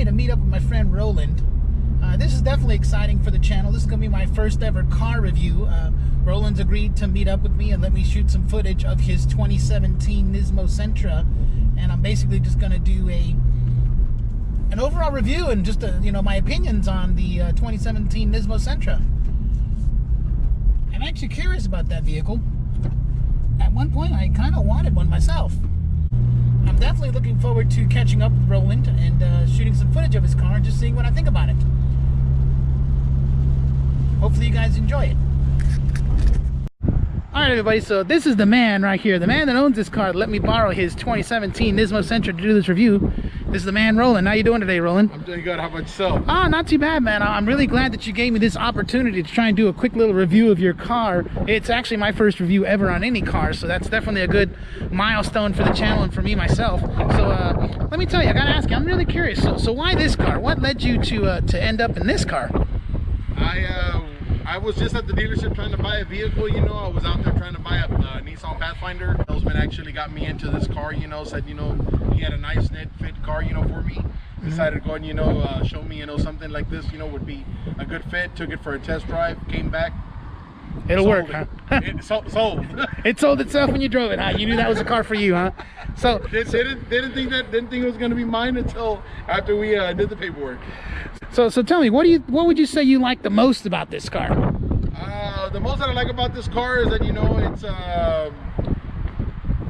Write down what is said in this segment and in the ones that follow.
today to meet up with my friend Roland. This is definitely exciting for the channel. This is going to be my first ever car review. Roland's agreed to meet up with me and let me shoot some footage of his 2017 Nismo Sentra, and I'm basically just going to do an overall review and just my opinions on the 2017 Nismo Sentra. I'm actually curious about that vehicle. At one point I kind of wanted one myself. I'm definitely looking forward to catching up with Roland and shooting some footage of his car and just seeing what I think about it. Hopefully you guys enjoy it. Alright everybody, so this is the man right here, the man that owns this car. Let me borrow his 2017 Nismo Sentra to do this review. This is the man, Roland. How you doing today, Roland? I'm doing good. How about yourself? Oh, not too bad, man. I'm really glad that you gave me this opportunity to try and do a quick little review of your car. It's actually my first review ever on any car, so that's definitely a good milestone for the channel and for me myself. So let me tell you, I gotta ask you, I'm really curious. So why this car? What led you to end up in this car? I was just at the dealership trying to buy a vehicle, I was out there trying to buy a Nissan Pathfinder. The salesman actually got me into this car, said, he had a nice net fit car, for me. Decided to go and, show me, something like this, would be a good fit. Took it for a test drive, came back. It'll work, huh? It sold. It sold itself when you drove it, huh? You knew that was a car for you, huh? So didn't think it was going to be mine until after we did the paperwork. So tell me, what would you say you like the most about this car? The most that I like about this car is that it's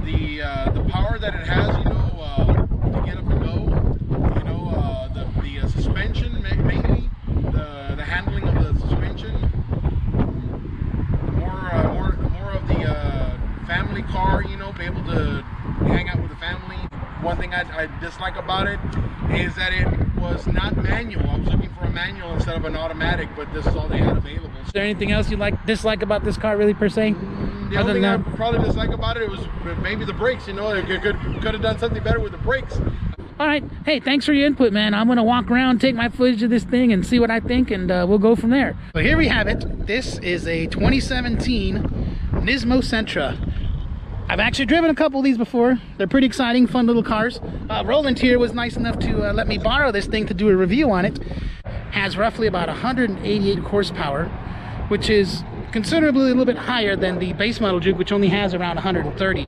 the power that it has, to get up and go. The suspension, mainly the handling of the suspension. More of the family car, be able to hang out with the family. One thing I dislike about it is that it was not manual. I was looking for a manual instead of an automatic, but this is all they had available. Is there anything else you dislike about this car, really, per se? The only thing I probably dislike about it was maybe the brakes. It could have done something better with the brakes. All right. Hey, thanks for your input, man. I'm going to walk around, take my footage of this thing, and see what I think, and we'll go from there. So here we have it. This is a 2017 Nismo Sentra. I've actually driven a couple of these before. They're pretty exciting, fun little cars. Roland here was nice enough to let me borrow this thing to do a review on it. Has roughly about 188 horsepower, which is considerably a little bit higher than the base model Juke, which only has around 130.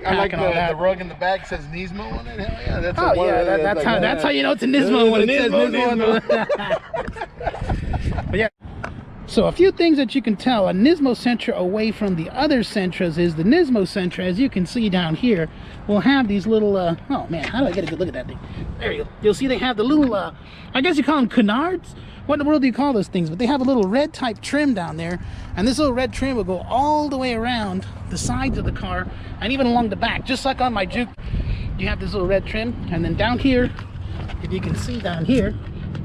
I like the rug in the back says Nismo on it. Hell yeah, that's how you know it's a Nismo when it says Nismo on the. But yeah. So a few things that you can tell a Nismo Sentra away from the other Sentras is the Nismo Sentra, as you can see down here, will have these little oh man, how do I get a good look at that thing? There you go. You'll see they have the little I guess you call them canards. What in the world do you call those things? But they have a little red type trim down there, and this little red trim will go all the way around the sides of the car and even along the back, just like on my Juke. You have this little red trim, and then down here, if you can see down here,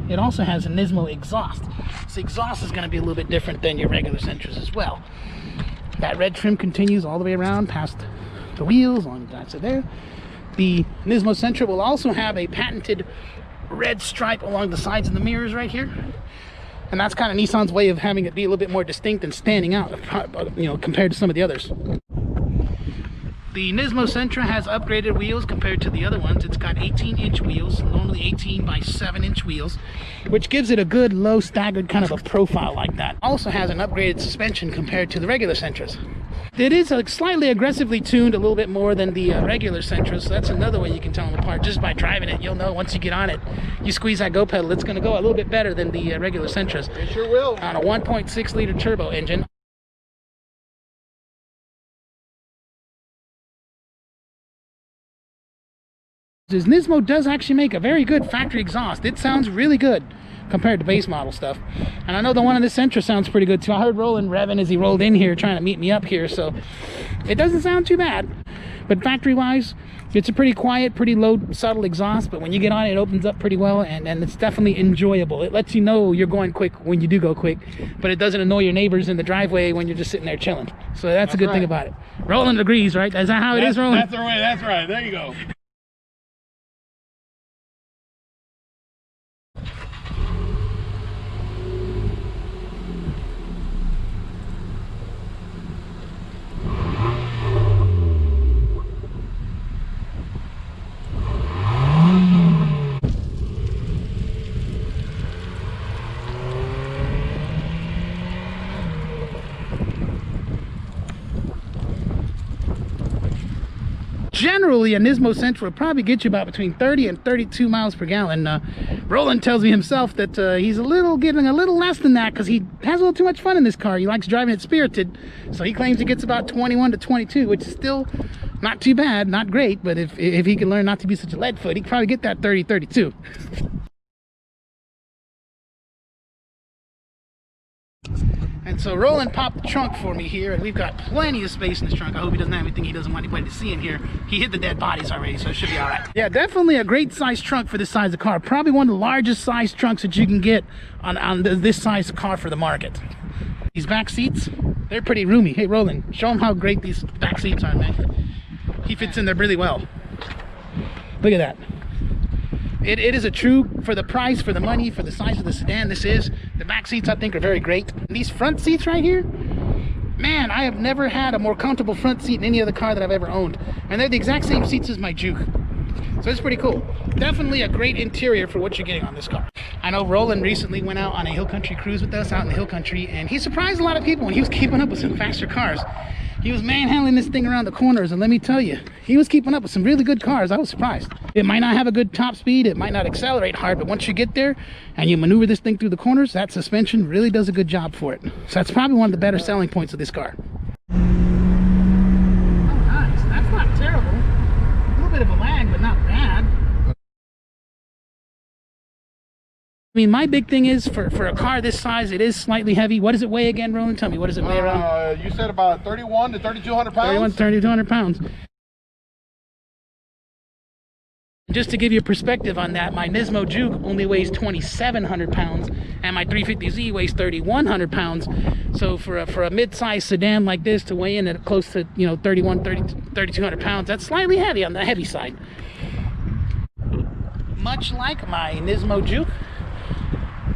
it also has a Nismo exhaust. So exhaust is going to be a little bit different than your regular Sentras as well. That red trim continues all the way around past the wheels on that side there. The Nismo Sentra will also have a patented red stripe along the sides of the mirrors right here, and that's kind of Nissan's way of having it be a little bit more distinct and standing out, compared to some of the others. The Nismo Sentra has upgraded wheels compared to the other ones. It's got 18-inch wheels, normally 18 by 7-inch wheels, which gives it a good low staggered kind of a profile like that. Also has an upgraded suspension compared to the regular Sentras. It is slightly aggressively tuned, a little bit more than the regular Sentras, so that's another way you can tell them apart. Just by driving it, you'll know once you get on it, you squeeze that go pedal, it's going to go a little bit better than the regular Sentras. It sure will. On a 1.6 liter turbo engine. Nismo does actually make a very good factory exhaust. It sounds really good compared to base model stuff, and I know the one on this Sentra sounds pretty good too. I heard Roland revving as he rolled in here trying to meet me up here, so it doesn't sound too bad. But factory wise, it's a pretty quiet, pretty low, subtle exhaust, but when you get on it, it opens up pretty well, and it's definitely enjoyable. It lets you know you're going quick when you do go quick, but it doesn't annoy your neighbors in the driveway when you're just sitting there chilling. So that's a good thing about it. Roland agrees, right? Is that how it is, Roland? That's the way. That's right. There you go. generally a Nismo Sentra will probably get you about between 30 and 32 miles per gallon. Roland tells me himself that he's getting a little less than that because he has a little too much fun in this car. He likes driving it spirited, so he claims he gets about 21 to 22, which is still not too bad, not great, but if he can learn not to be such a lead foot, he can probably get that 30, 32. And so Roland popped the trunk for me here, and we've got plenty of space in this trunk. I hope he doesn't have anything he doesn't want anybody to see in here. He hid the dead bodies already, so it should be all right. Yeah, definitely a great size trunk for this size of car. Probably one of the largest size trunks that you can get on this size car for the market. These back seats, they're pretty roomy. Hey, Roland, show them how great these back seats are, man. He fits in there really well. Look at that. It is a true, for the price, for the money, for the size of the sedan, this is. The back seats, I think, are very great. And these front seats right here, man, I have never had a more comfortable front seat in any other car that I've ever owned. And they're the exact same seats as my Juke. So it's pretty cool. Definitely a great interior for what you're getting on this car. I know Roland recently went out on a hill country cruise with us out in the hill country, and he surprised a lot of people when he was keeping up with some faster cars. He was manhandling this thing around the corners, and let me tell you, he was keeping up with some really good cars. I was surprised. It might not have a good top speed, it might not accelerate hard, but once you get there and you maneuver this thing through the corners, that suspension really does a good job for it. So that's probably one of the better selling points of this car. Oh, nice. That's not terrible. A little bit of a lag, but not bad. I mean, my big thing is for a car this size, it is slightly heavy. What does it weigh again, Roland? Tell me, what does it weigh around? You said about 31 to 3,200 pounds? 31 to 3,200 pounds. Just to give you a perspective on that, my Nismo Juke only weighs 2,700 pounds, and my 350Z weighs 3,100 pounds. So for a mid-size sedan like this to weigh in at close to 3,200 pounds, that's slightly heavy on the heavy side. Much like my Nismo Juke,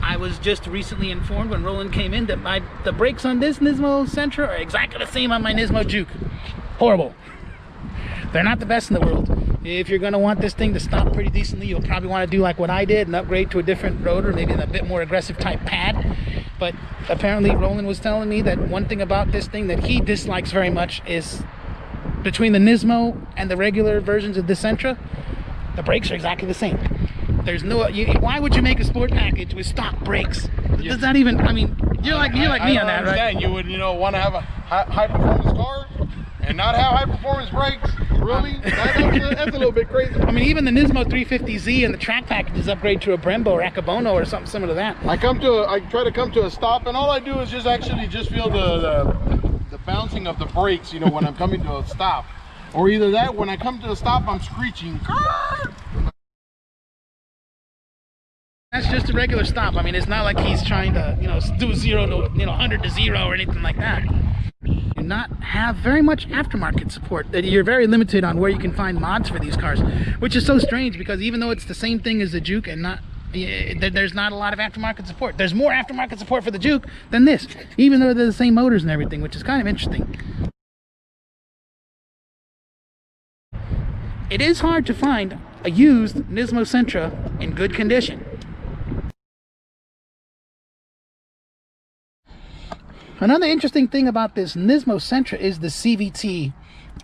I was just recently informed when Roland came in that the brakes on this Nismo Sentra are exactly the same on my Nismo Juke. Horrible. They're not the best in the world. If you're going to want this thing to stop pretty decently, you'll probably want to do like what I did and upgrade to a different rotor, maybe a bit more aggressive type pad. But apparently Roland was telling me that one thing about this thing that he dislikes very much is between the Nismo and the regular versions of the Sentra, the brakes are exactly the same. There's no, why would you make a sport package with stock brakes? Does that even, I mean, you're like me on that, right? You would, want to have a high performance car and not have high performance brakes. Really? That's a little bit crazy. I mean, even the Nismo 350Z and the track packages upgrade to a Brembo or Accabono or something similar to that. I try to come to a stop, and all I do is just feel the bouncing of the brakes, when I'm coming to a stop. Or either that, when I come to a stop, I'm screeching. That's just a regular stop. I mean, it's not like he's trying to, do 0 to, 100 to 0 or anything like that. Do not have very much aftermarket support. That you're very limited on where you can find mods for these cars, which is so strange because even though it's the same thing as the Juke and there's not a lot of aftermarket support. There's more aftermarket support for the Juke than this, even though they're the same motors and everything, which is kind of interesting. It is hard to find a used Nismo Sentra in good condition. Another interesting thing about this Nismo Sentra is the CVT.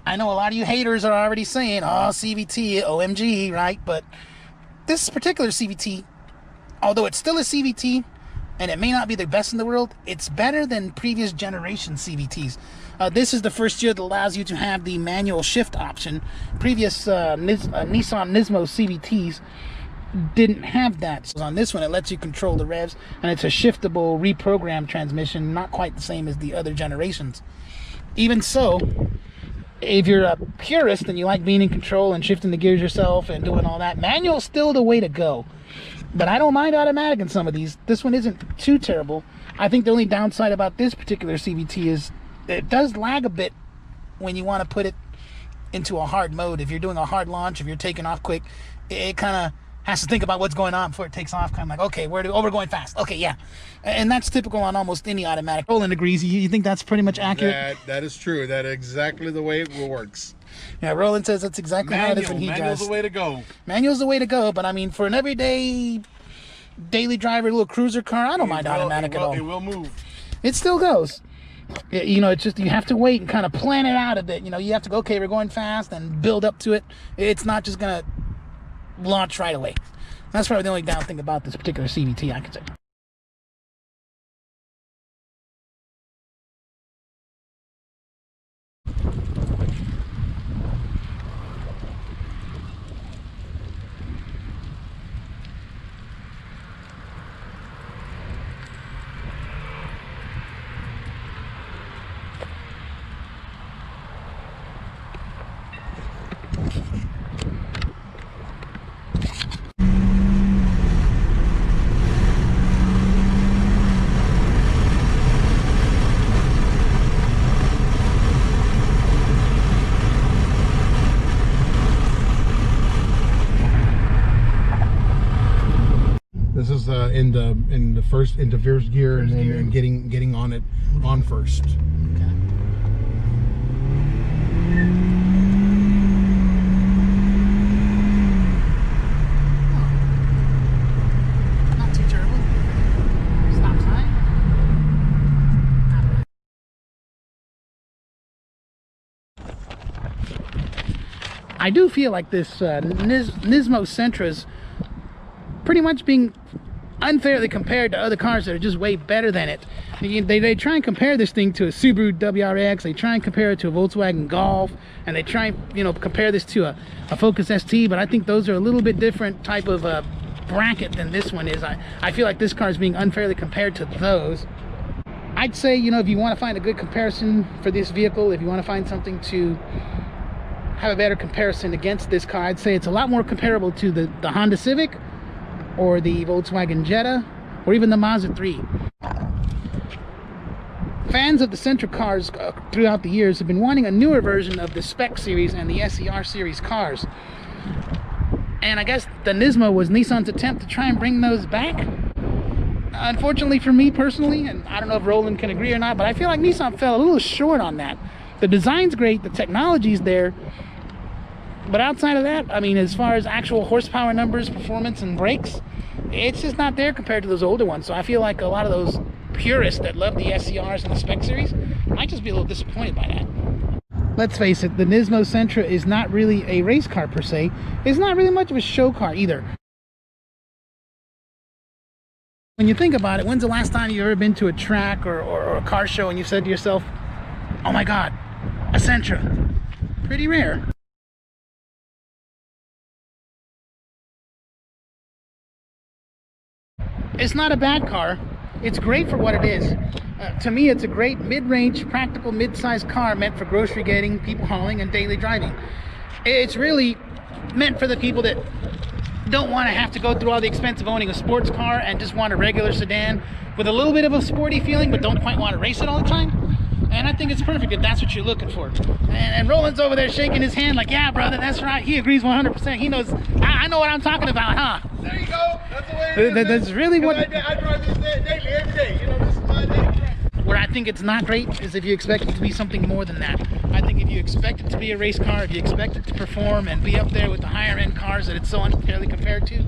I know a lot of you haters are already saying, oh, CVT, OMG, right? But this particular CVT, although it's still a CVT, and it may not be the best in the world, it's better than previous generation CVTs. This is the first year that allows you to have the manual shift option. Previous Nissan Nismo CVTs didn't have that. So on this one, it lets you control the revs, and it's a shiftable, reprogrammed transmission, not quite the same as the other generations. Even so, if you're a purist and you like being in control and shifting the gears yourself and doing all that, manual's still the way to go. But I don't mind automatic in some of these. This one isn't too terrible. I think the only downside about this particular CVT is it does lag a bit when you want to put it into a hard mode. If you're doing a hard launch, if you're taking off quick, it kind of has to think about what's going on before it takes off. Kind of like, okay, we're going fast. Okay, yeah. And that's typical on almost any automatic. Roland agrees. You think that's pretty much accurate? That is true. That is exactly the way it works. Yeah, Roland says that's exactly how it is when he drives. Manual's the way to go. Manual's the way to go, but I mean, for an everyday daily driver, little cruiser car, I don't mind automatic at all. It will move. It still goes. You know, it's just, you have to wait and kind of plan it out a bit. You know, you have to go, okay, we're going fast, and build up to it. It's not just gonna launch right away. That's probably the only down thing about this particular CVT, I could say. This is in the first gear, and then getting on it on first. Okay. Not too terrible. Stop sign. I do feel like this Nismo Sentra is pretty much being unfairly compared to other cars that are just way better than it. They try and compare this thing to a Subaru WRX, they try and compare it to a Volkswagen Golf, and they try and, you know, compare this to a Focus ST, but I think those are a little bit different type of bracket than this one is. I feel like this car is being unfairly compared to those. I'd say, you know, if you want to find a good comparison for this vehicle, if you want to find something to have a better comparison against this car, I'd say it's a lot more comparable to the Honda Civic, or the Volkswagen Jetta, or even the Mazda 3. Fans of the Sentra cars throughout the years have been wanting a newer version of the Spec Series and the SER Series cars. And I guess the Nismo was Nissan's attempt to try and bring those back. Unfortunately for me personally, and I don't know if Roland can agree or not, but I feel like Nissan fell a little short on that. The design's great, the technology's there, but outside of that, I mean, as far as actual horsepower numbers, performance, and brakes, it's just not there compared to those older ones. So I feel like a lot of those purists that love the SCRs and the Spec Series might just be a little disappointed by that. Let's face it, the Nismo Sentra is not really a race car per se. It's not really much of a show car either. When you think about it, when's the last time you've ever been to a track or a car show and you said to yourself, oh my God, a Sentra? Pretty rare. It's not a bad car. It's great for what it is. To me, it's a great mid-range, practical, mid-sized car meant for grocery getting, people hauling, and daily driving. It's really meant for the people that don't want to have to go through all the expense of owning a sports car and just want a regular sedan with a little bit of a sporty feeling, but don't quite want to race it all the time. And I think it's perfect if that's what you're looking for. And Roland's over there shaking his hand like, yeah, brother, that's right. He agrees 100%. He knows, I know what I'm talking about, huh? There you go. That's the way it is. That's really what... I drive this daily, every day. You know, this is my day. Where I think it's not great is if you expect it to be something more than that. I think if you expect it to be a race car, if you expect it to perform and be up there with the higher end cars that it's so unfairly compared to,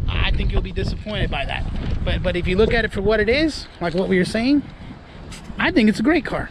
I think you'll be disappointed by that. But if you look at it for what it is, like what we were saying, I think it's a great car.